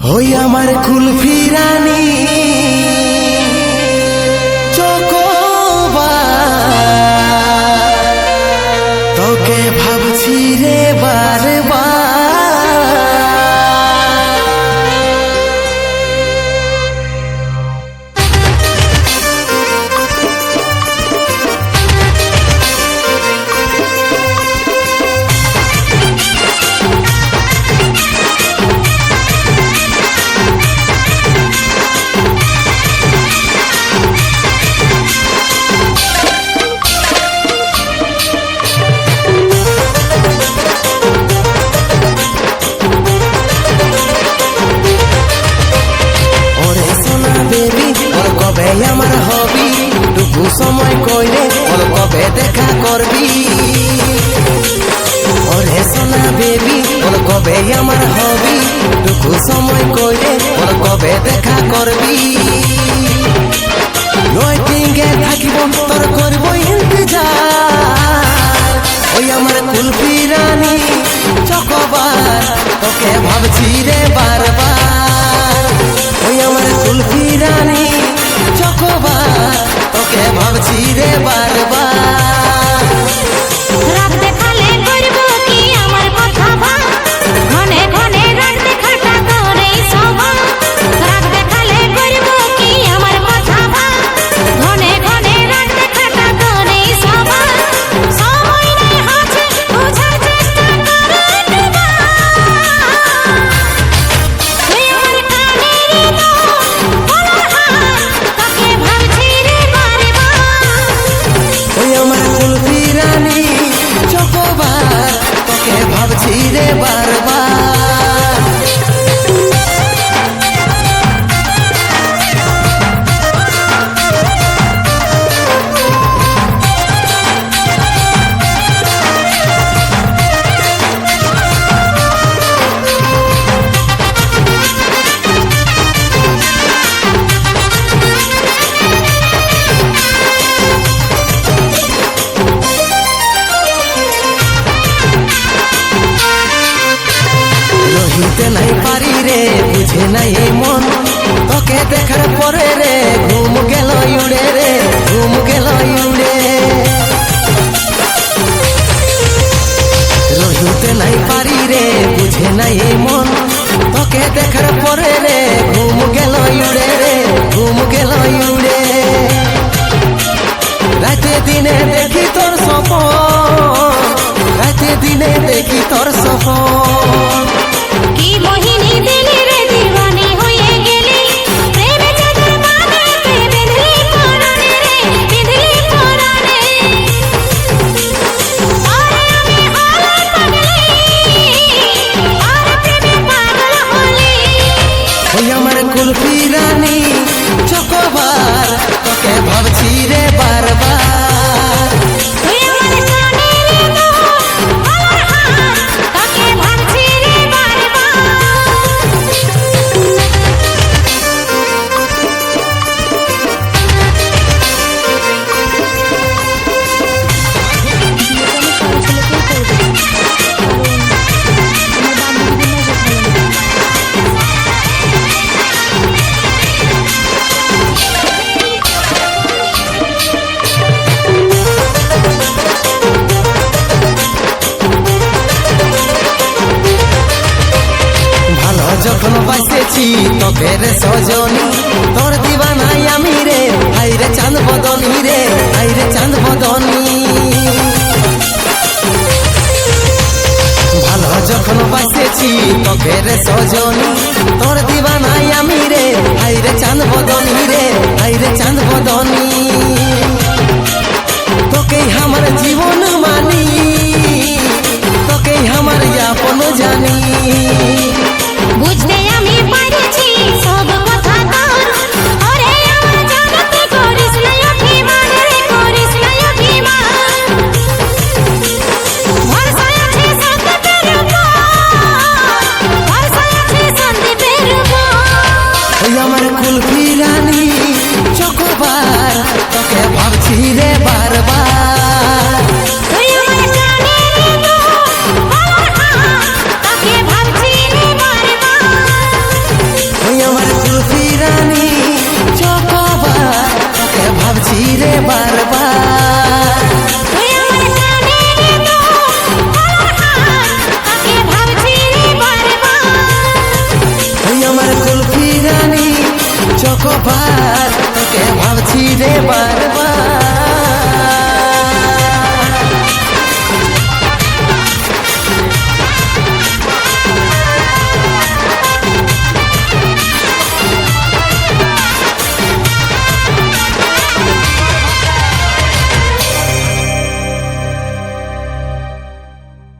হই আমার কুলফি রানী চকোবার, তোকে ভাবছি রে বারবার। আমার হবি টুকু সময় কইলে ওর কবে দেখা করবি, ওরে সোনা বেবি ওর কবে আমার হবি টুকু সময় কইলে ওর কবে দেখা করবি। ওয়েটিংয়ে থাকিব তোর করব ইন্তজার, ওই আমার কুলফি রানী চকোবার, তোকে ভাবছি রে বারবার। ওই আমার কুলফি রানী চকোবার, তোকে ভাবছি রে বারবার। রাত দেখালে করব কি আমার কথা ভাব, ঘনে ঘনে রাত দেখাটা করেই সবার। রাত দেখালে করব কি আমার কথা ভাব, ঘনে ঘনে রাত দেখাটা করেই সবার। সময় নেই হাতে বোঝার চেষ্টা করে দুবার। তুই আমার কানেরই তো বলার হার, তোকে ভাবছি রে বারবার। ওই আমার কুলফি রানী চকোবার, তোকে ভাবছি রে বারবার। রহিতে নাই পারি রে বুঝে নাই এই মন, তোকে দেখার পরে রে ঘুম গেল উড়ে রে, ঘুম গেল উড়ে। রহিতে নাই পারি রে বুঝে নাই এই মন, তোকে দেখার পরে রে ঘুম গেল উড়ে রে, ঘুম গেল উড়ে। রাতে দিনে দেখি তোর স্বপ্ন, রাতে দিনে দেখি তোর স্বপ্ন। কি মোহিনী দিলি রে দিওয়ানি হয়ে গেলি, প্রেমে চাদর বাঁধতে বেঁধলি পরাণে রে, বেঁধলি পরাণে। আরে আমি হলাম পাগলি, আর প্রেমে পাগল হলি। ওই আমার কুলফি রানী চকোবার, তোকে ভাবছি রে বারবার। তুই আমার কানেরই তো বলার হার, তোকে ভাবছি রে বারবার। ভালো যখন বাসেছি তোকে রে সজনী, তোর দিবানাই আমি রে, হাইরে চাঁদ বদনী রে, হাইরে চাঁদ বদনী। ভালো যখন বাসেছি তোকে রে সজনী, তোর দিবানাই আমি রে, হাইরে চাঁদ বদনী রে, হাইরে চাঁদ বদনী। তোকেই আমার জীবন মানি, তোকেই আমার আপন জানি। বুঝতে আমি পারছি সব কথা তোর, ওরে আমার জানতে করিস না অভিমান রে, করিস না অভিমান। ভরসা আছে সন্দীপের উপর, ভরসা আছে সন্দীপের উপর। ওই আমার কুলফি রানী চকোবার, তোকে ভাবছি রে বারবার। কপাল তোকে ভাবছি রে বারবার